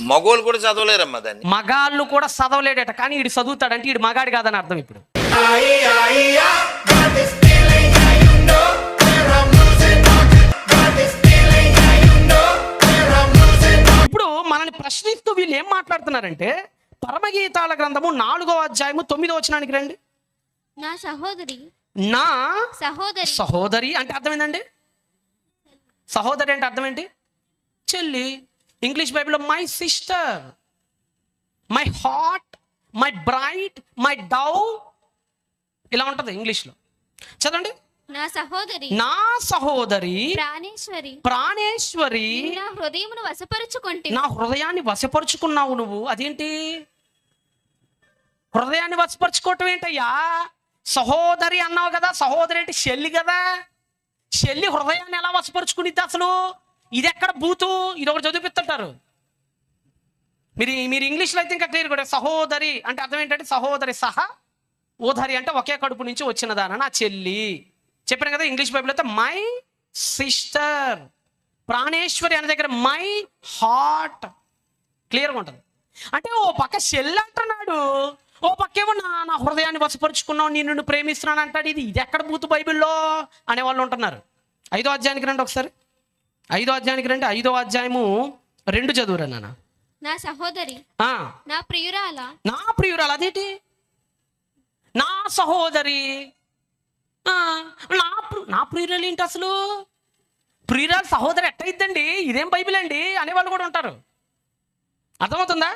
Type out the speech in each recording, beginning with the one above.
మగోళ్ళు కూడా చదవలేరమ్మా దాన్ని. మగాళ్ళు కూడా చదవలేడట, కానీ ఈడు చదువుతాడంటే ఈడు మగాడు కాదని అర్థం. ఇప్పుడు ఇప్పుడు మనల్ని ప్రశ్నిస్తూ వీళ్ళు ఏం మాట్లాడుతున్నారంటే, పరమగీతాల గ్రంథము 4వ అధ్యాయము 9వ వచనానికి రండి. నా సహోదరి, నా సహోదరి, సహోదరి అంటే అర్థం ఏంటండి? సహోదరి అంటే అర్థం ఏంటి? చెల్లి. ఇంగ్లీష్ బైబిల్లో my sister, my heart, my bright, my Dove, ఇలా ఉంటుంది ఇంగ్లీష్లో. చదవండి. నా సహోదరి, నా సహోదరి, ప్రాణేశ్వరి, ప్రాణేశ్వరి, నా హృదయమును వశపరుచుకొంటి. నా హృదయాన్ని వశపరుచుకున్నావు నువ్వు. అదేంటి హృదయాన్ని వశపరుచుకోవటం ఏంటయ్యా? సహోదరి అన్నావు కదా, సహోదరి అంటే చెల్లి కదా. చెల్లి హృదయాన్ని ఎలా వశపరుచుకునిద్ది అసలు? ఇది ఎక్కడ బూతు? ఇది ఒకటి చదివిస్తుంటారు మీరు ఇంగ్లీష్లో అయితే ఇంకా క్లియర్ కూడా. సహోదరి అంటే అర్థం ఏంటంటే సహోదరి సహ, ఓదరి అంటే ఒకే కడుపు నుంచి వచ్చినదాన నా చెల్లి. చెప్పాను కదా. ఇంగ్లీష్ బైబిల్ అయితే మై సిస్టర్. ప్రాణేశ్వరి అనే దగ్గర మై హార్ట్ క్లియర్గా ఉంటుంది. అంటే ఓ పక్క చెల్లి అంటున్నాడు, ఓ పక్కేమో నా హృదయాన్ని వశపరుచుకున్నావు, నిన్ను ప్రేమిస్తున్నాను అంటాడు. ఇది ఎక్కడ బూతు బైబిల్లో అనేవాళ్ళు ఉంటున్నారు. 5వ అధ్యాయానికి రండి ఒకసారి. 5వ అధ్యాయానికి రండి. 5వ అధ్యాయము 2 చదువురా నాన్న. నా సహోదరి, నా ప్రియురాల, నా ప్రియురాలు. అదేంటి నా సహోదరి? నా ప్రియురాలు ఏంటి అసలు? ప్రియురాలు సహోదరి ఎట్టయిద్దండి? ఇదేం బైబిల్ అండి అనేవాళ్ళు కూడా ఉంటారు. అర్థమవుతుందా?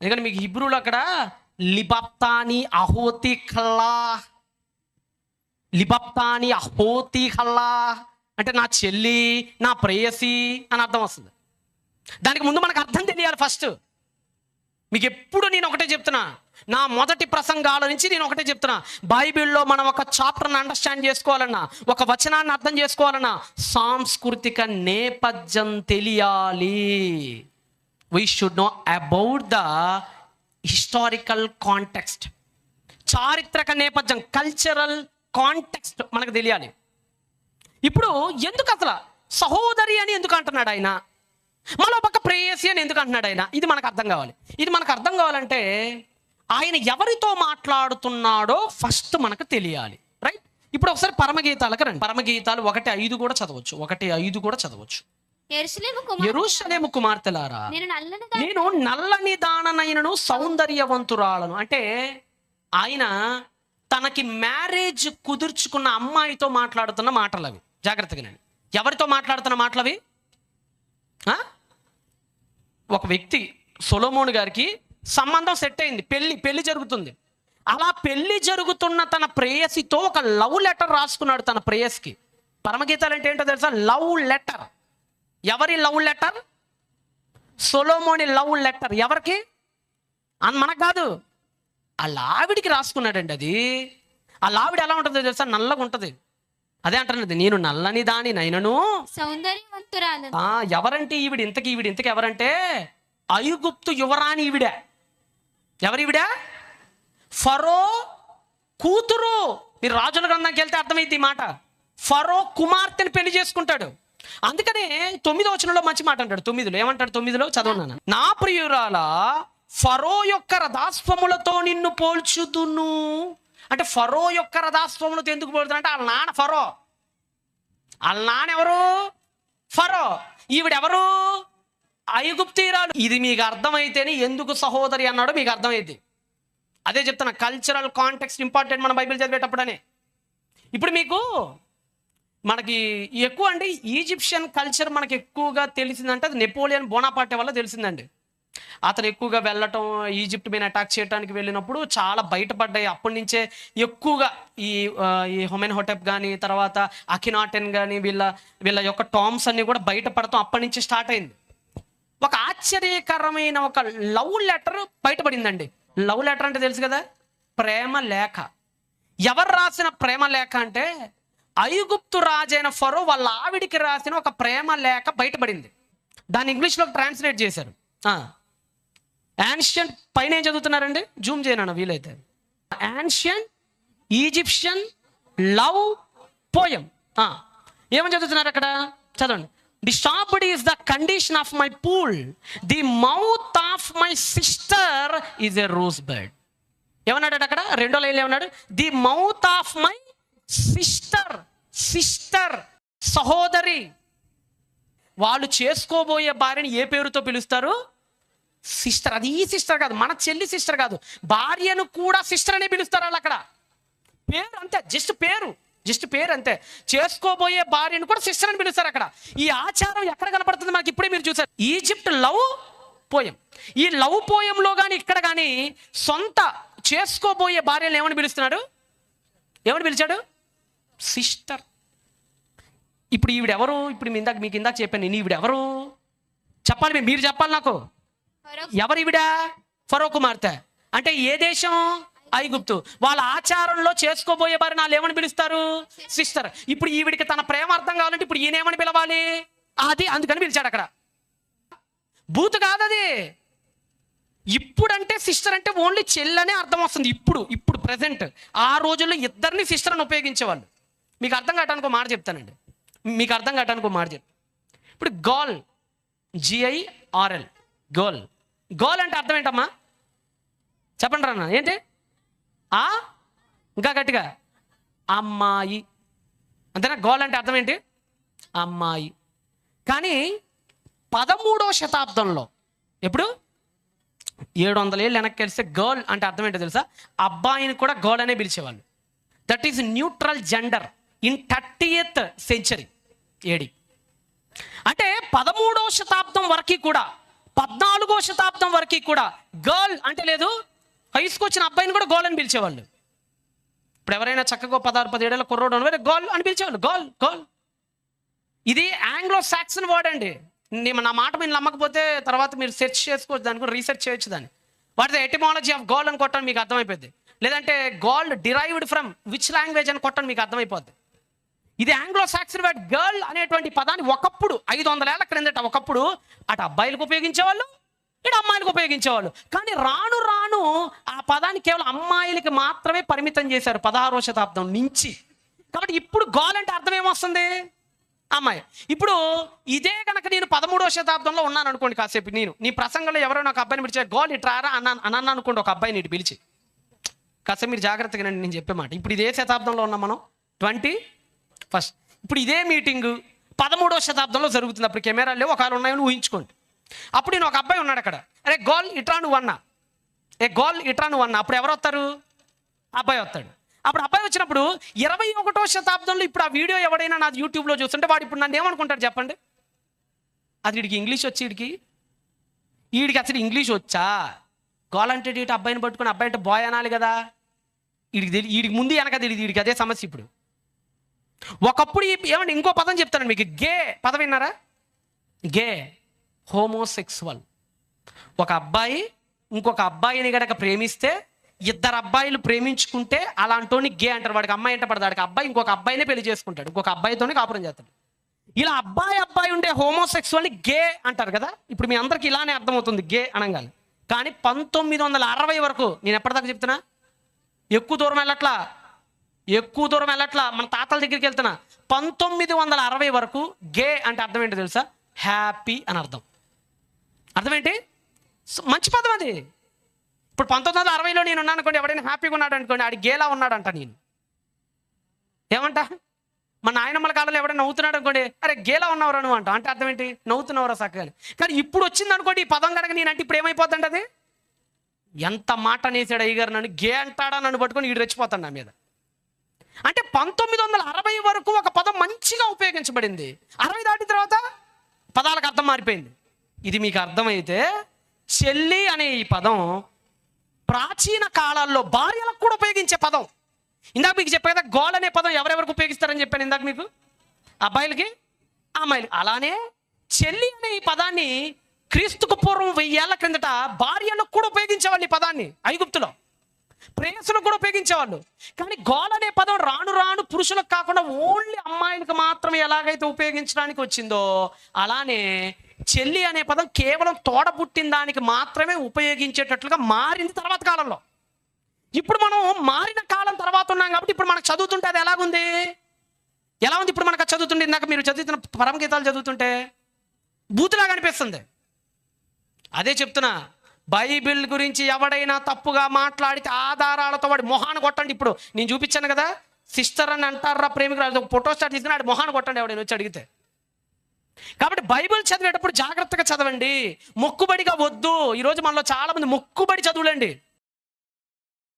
ఎందుకంటే మీకు హిబ్రూలో అక్కడ లిబప్తాని అహోతి ఖల్లా, లిబప్తాని అహోతి ఖల్లా అంటే నా చెల్లి, నా ప్రేయసి అని అర్థం వస్తుంది. దానికి ముందు మనకు అర్థం తెలియాలి ఫస్ట్. మీకు ఎప్పుడు నేను ఒకటే చెప్తున్నా, నా మొదటి ప్రసంగాల నుంచి నేను ఒకటే చెప్తున్నా, బైబిల్లో మనం ఒక చాప్టర్ని అండర్స్టాండ్ చేసుకోవాలన్నా, ఒక వచనాన్ని అర్థం చేసుకోవాలన్నా సాంస్కృతిక నేపథ్యం తెలియాలి. We should know about the historical context. చారిత్రక నేపథ్యం, కల్చరల్ కాంటెక్స్ట్ మనకు తెలియాలి. ఇప్పుడు ఎందుకు అసలు సహోదరి అని ఎందుకు అంటున్నాడు ఆయన? మరో పక్క ప్రేయసి అని ఎందుకు అంటున్నాడు ఆయన? ఇది మనకు అర్థం కావాలి. ఇది మనకు అర్థం కావాలంటే ఆయన ఎవరితో మాట్లాడుతున్నాడో ఫస్ట్ మనకు తెలియాలి, రైట్? ఇప్పుడు ఒకసారి పరమగీతాలకు రండి. పరమగీతాలు 1:5 కూడా చదవచ్చు. 1:5 కూడా చదవచ్చు. యెరూషలేము కుమార్తెలారా, నేను నల్లని దాననైనను సౌందర్యవంతురాలను. అంటే ఆయన తనకి మ్యారేజ్ కుదుర్చుకున్న అమ్మాయితో మాట్లాడుతున్న మాటలు అవి. జాగ్రత్తగా. ఎవరితో మాట్లాడుతున్న మాటలు అవి? ఒక వ్యక్తి సొలొమోను గారికి సంబంధం సెట్ అయింది, పెళ్లి జరుగుతుంది. అలా పెళ్లి జరుగుతున్న తన ప్రేయసితో ఒక లవ్ లెటర్ రాసుకున్నాడు తన ప్రేయస్కి. పరమగీతాలు అంటే ఏంటో తెలుసా? Love letter. ఎవరి లవ్ లెటర్? సొలొమోని లవ్ లెటర్. ఎవరికి? మనకు కాదు, ఆ లావిడికి రాసుకున్నాడండి. అది ఆ లావిడ ఎలా ఉంటుందో తెలుసా? నల్లగా ఉంటుంది. అదే అంటున్నది, నేను నల్లని దాని నైనను సౌందర్యవంతురాలను. ఎవరంటే ఈవిడ ఇంతకి ఎవరంటే ఐగుప్తు యువరాణి ఈవిడ. ఎవరివిడ? ఫరో కూతురు. మీరు రాజుల గ్రంథంకి వెళ్తే అర్థమైంది ఈ మాట. ఫరో కుమార్తెని పెళ్లి చేసుకుంటాడు. అందుకనే 9వ వచనంలో మంచి మాట అంటాడు. 9లో ఏమంటాడు? 9లో చదవనా? నా ప్రియురాల ఫరో యొక్క రథాశ్వములతో నిన్ను పోల్చుదును. అంటే ఫరో యొక్క రథాశ్వములతో ఎందుకు పోలుతున్నా అంటే వాళ్ళ నాన్న ఫరో. వాళ్ళ నాన్న ఎవరు? ఫరో. ఈవిడెవరు? ఐగుప్తీరాలు. ఇది మీకు అర్థమైతేనే ఎందుకు సహోదరి అన్నాడో మీకు అర్థమైంది. అదే చెప్తున్నా, కల్చరల్ కాంటెక్స్ట్ ఇంపార్టెంట్ మన బైబిల్ చదివేటప్పుడనే. ఇప్పుడు మీకు మనకి ఎక్కువ అంటే ఈజిప్షియన్ కల్చర్ మనకి ఎక్కువగా తెలిసిందంటే అది నెపోలియన్ బోనాపార్టే వల్ల తెలిసిందండి. అతను ఎక్కువగా వెళ్ళటం, ఈజిప్ట్ మీద అటాక్ చేయడానికి వెళ్ళినప్పుడు చాలా బయటపడ్డాయి. అప్పటి నుంచే ఎక్కువగా ఈ హొమెన్హోటెప్ కానీ, తర్వాత అఖినాటెన్ కానీ, వీళ్ళ యొక్క టామ్స్ అన్ని కూడా బయటపడటం అప్పటి నుంచి స్టార్ట్ అయింది. ఒక ఆశ్చర్యకరమైన ఒక లవ్ లెటర్ బయటపడిందండి. లవ్ లెటర్ అంటే తెలుసు కదా, ప్రేమ లేఖ. ఎవరు రాసిన ప్రేమ లేఖ అంటే ఐగుప్తు రాజైన ఫరో వాళ్ళ ఆవిడికి రాసిన ఒక ప్రేమ లేఖ బయటపడింది. దాన్ని ఇంగ్లీష్లో ట్రాన్స్లేట్ చేశారు. యాన్షియంట్ పైన ఏం చదువుతున్నారండి? జూమ్ చేయను వీలైతే. యాన్షియంట్ ఈజిప్షియన్ లవ్ పోయం ఏమని చదువుతున్నారు అక్కడ? చదవండి. Disturbed is the condition of my pool, the mouth of my sister is a rose bed. ఏమన్నాడు అక్కడ రెండో లైన్లో ఏమన్నాడు? The mouth of my sister. Sister, సహోదరి. వాళ్ళు చేసుకోబోయే భార్యని ఏ పేరుతో పిలుస్తారు? సిస్టర్. అది ఈ సిస్టర్ కాదు, మన చెల్లి సిస్టర్ కాదు, భార్యను కూడా సిస్టర్ అనే పిలుస్తారు వాళ్ళు. అక్కడ పేరు అంతే, జస్ట్ పేరు అంతే. చేసుకోబోయే భార్యను కూడా సిస్టర్ అని పిలుస్తారు అక్కడ. ఈ ఆచారం ఎక్కడ కనపడుతుంది మనకి? ఇప్పుడే మీరు చూసారు, ఈజిప్ట్ లవ్ పోయం. ఈ లవ్ పోయంలో కానీ ఇక్కడ కానీ సొంత చేసుకోబోయే భార్యను ఏమని పిలుస్తున్నాడు? ఏమని పిలిచాడు? సిస్టర్. ఇప్పుడు ఈవిడెవరు? ఇప్పుడు మీకు ఇందాక చెప్పాను, ఈవిడెవరు చెప్పాలి, మీరు చెప్పాలి నాకు. ఎవరు ఈవిడ? ఫరో కుమార్తె. అంటే ఏ దేశం? ఐగుప్తు. వాళ్ళ ఆచారంలో చేసుకోబోయే భార్య వాళ్ళు ఏమని పిలుస్తారు? సిస్టర్. ఇప్పుడు ఈవిడికి తన ప్రేమ అర్థం కావాలంటే ఇప్పుడు ఈయన ఏమని పిలవాలి? అది అందుకని పిలిచాడు అక్కడ. బూతు కాదు అది. ఇప్పుడంటే సిస్టర్ అంటే ఓన్లీ చెల్లనే అర్థం వస్తుంది. ఇప్పుడు ప్రెసెంట్. ఆ రోజుల్లో ఇద్దరిని సిస్టర్ అని ఉపయోగించేవాళ్ళు. మీకు అర్థం కావడానికి ఒక మాట చెప్తానండి, ఇప్పుడు గర్ల్, GIRL, గర్ల్ అంటే అర్థం ఏంటమ్మా? చెప్పండి రా. ఏంటి? ఇంకా గట్టిగా, అమ్మాయి. అంతేనా? గర్ల్ అంటే అర్థం ఏంటి? అమ్మాయి. కానీ 13వ శతాబ్దంలో, ఎప్పుడు 700 ఏళ్ళు వెనక్కి వెళ్తే గర్ల్ అంటే అర్థం ఏంటో తెలుసా? అబ్బాయిని కూడా గర్ల్ అనే పిలిచేవాళ్ళు. That is neutral gender in 30th century AD. అంటే 13వ శతాబ్దం వరకు కూడా, 14వ శతాబ్దం వరకు కూడా గర్ల్ అంటే లేదు. వయసుకు వచ్చిన అబ్బాయిని కూడా గర్ల్ అని పిలిచేవాళ్ళు. ఇప్పుడు ఎవరైనా చక్కగా 16-17 ఏళ్ళ కుర్రోడు అని గర్ల్ అని పిలిచేవాళ్ళు. గర్ల్. ఇది ఆంగ్లో సాక్సన్ వర్డ్ అండి. నా మాట మీరు నమ్మకపోతే తర్వాత మీరు సెర్చ్ చేసుకోవచ్చు, దాని కూడా రీసెర్చ్ చేయొచ్చు. దాన్ని what the etymology of girl అని కొట్టండి, మీకు అర్థమైపోద్ది. లేదంటే girl derived from which language అని కొట్టండి, మీకు అర్థమైపోద్ది. ఇది ఆంగ్లో సాక్సన్ వర్డ్. గర్ల్ అనేటువంటి పదాన్ని ఒకప్పుడు 500 ఏళ్ల క్రిందట ఒకప్పుడు అటు అబ్బాయిలకు ఉపయోగించేవాళ్ళు, ఇటు అమ్మాయిలకు ఉపయోగించేవాళ్ళు. కానీ రాను రాను ఆ పదాన్ని కేవలం అమ్మాయిలకి మాత్రమే పరిమితం చేశారు 16వ శతాబ్దం నుంచి. కాబట్టి ఇప్పుడు గర్ల్ అంటే అర్థం ఏమొస్తుంది? అమ్మాయి. ఇప్పుడు ఇదే కనుక నేను 13వ శతాబ్దంలో ఉన్నాను అనుకోండి, కాసేపు నీ ప్రసంగంలో ఎవరో నాకు అబ్బాయిని పిలిచే గర్ల్ ఇట్రారా అన్న అనుకోండి, ఒక అబ్బాయిని ఇటు పిలిచి. కాసేపు మీరు జాగ్రత్తగా నేను చెప్పే మాట. ఇప్పుడు ఇదే శతాబ్దంలో ఉన్నాం మనం, 21st. ఇప్పుడు ఇదే మీటింగు 13వ శతాబ్దంలో జరుగుతుంది. అప్పుడు కెమెరాలు లేవు, ఒకవేళ ఉన్నాయని ఊహించుకోండి. అప్పుడు నేను ఒక అబ్బాయి ఉన్నాడు అక్కడ, అరే గర్ల్ ఇట్రా నువ్వు అన్నా, అప్పుడు ఎవరు వస్తారు? అబ్బాయి వస్తాడు. అప్పుడు అబ్బాయి వచ్చినప్పుడు 21వ శతాబ్దంలో ఇప్పుడు ఆ వీడియో ఎవడైనా నాది యూట్యూబ్లో చూస్తుంటే వాడు ఇప్పుడు నన్ను ఏమనుకుంటాడు చెప్పండి? అది వీడికి ఇంగ్లీష్ వచ్చి వీడికి అసలు ఇంగ్లీష్ వచ్చా? గర్ల్ అంటే ఇటు అబ్బాయిని పట్టుకుని అబ్బాయి అంటే బాయ్ అనాలి కదా. వీడికి ముందు వెనక తెలియదు, వీడికి అదే సమస్య. ఇప్పుడు ఒకప్పుడు ఏమంటే ఇంకో పదం చెప్తాను మీకు, గే పదం విన్నారా? గే, హోమోసెక్సువల్. ఒక అబ్బాయి ఇంకొక అబ్బాయిని గనక ప్రేమిస్తే, ఇద్దరు అబ్బాయిలు ప్రేమించుకుంటే అలాంటోని గే అంటారు. వాడికి అమ్మాయి అంటే పడదు, వాడికి అబ్బాయి ఇంకొక అబ్బాయినే పెళ్లి చేసుకుంటాడు, ఇంకొక అబ్బాయితోనే కాపురం చేస్తాడు. ఇలా అబ్బాయి ఉండే హోమోసెక్సువల్ని గే అంటారు కదా. ఇప్పుడు మీ అందరికి ఇలానే అర్థమవుతుంది గే అనగానే. కానీ 1960 వరకు, నేను ఎప్పటిదాకా చెప్తున్నా, ఎక్కువ దూరం వెళ్ళట్లా, మన తాతల దగ్గరికి వెళ్తున్నా. 1960 వరకు గే అంటే అర్థం ఏంటో తెలుసా? హ్యాపీ అని అర్థం. అర్థం ఏంటి? మంచి పదం అది. ఇప్పుడు 1960లో నేను ఉన్నాను అనుకోండి, ఎవడైనా హ్యాపీగా ఉన్నాడు అనుకోండి, ఆడి గేలా ఉన్నాడంట. నేను ఏమంటా? మా నాయనమ్మల కాలంలో ఎవడైనా నవ్వుతున్నాడు అనుకోండి, అరే గేలా ఉన్నవరా నువ్వు అంట. అంటే అర్థం ఏంటి? నవ్వుతున్నావురా చక్కగా. కానీ ఇప్పుడు వచ్చింది అనుకోండి ఈ పదం కనుక, నేనంటే ఇప్పుడు ఏమైపోతుందంటే, అది ఎంత మాట అనేసాడు అయ్యగారు, నన్ను గే అంటాడా నన్ను పట్టుకొని వీడు రెచ్చిపోతాడు నా మీద. అంటే 1960 వరకు ఒక పదం మంచిగా ఉపయోగించబడింది. 60 దాటిన తర్వాత పదాలకు అర్థం మారిపోయింది. ఇది మీకు అర్థమైతే, చెల్లి అనే ఈ పదం ప్రాచీన కాలాల్లో భార్యలకు కూడా ఉపయోగించే పదం. ఇందాక మీకు చెప్పే కదా, గోల్ అనే పదం ఎవరెవరికి ఉపయోగిస్తారని చెప్పాను ఇందాక మీకు, అబ్బాయిలకి, అమ్మాయిలకి. అలానే చెల్లి అనే ఈ పదాన్ని క్రీస్తుకు పూర్వం 1000 ఏళ్ల క్రిందట భార్యలకు కూడా ఉపయోగించేవాళ్ళు. ఈ పదాన్ని ఐగుప్తులో ప్రేయసులకు కూడా ఉపయోగించేవాళ్ళు. కానీ గోల్ అనే పదం రాను రాను పురుషులకు కాకుండా ఓన్లీ అమ్మాయిలకు మాత్రమే ఎలాగైతే ఉపయోగించడానికి వచ్చిందో, అలానే చెల్లి అనే పదం కేవలం తోడబుట్టిన దానికి మాత్రమే ఉపయోగించేటట్లుగా మారింది తర్వాత కాలంలో. ఇప్పుడు మనం మారిన కాలం తర్వాత ఉన్నాం కాబట్టి ఇప్పుడు మనకు చదువుతుంటే అది ఎలాగుంది? ఎలా ఉంది ఇప్పుడు మనకు చదువుతుంటే? ఇందాక మీరు చదువుతున్న పరమగీతాలు చదువుతుంటే బూతులాగా అనిపిస్తుంది. అదే చెప్తున్నా, బైబిల్ గురించి ఎవడైనా తప్పుగా మాట్లాడితే ఆధారాలతో వాడి మొహాన్ని కొట్టండి. ఇప్పుడు నేను చూపించాను కదా, సిస్టర్ అని అంటారా ప్రేమికులు, ఫోటో స్టార్ట్ తీసుకుని వాడి మొహాన్ని కొట్టండి ఎవడైనా వచ్చి అడిగితే. కాబట్టి బైబిల్ చదివేటప్పుడు జాగ్రత్తగా చదవండి, మొక్కుబడిగా వద్దు. ఈరోజు మనలో చాలా మంది మొక్కుబడి చదువులండి.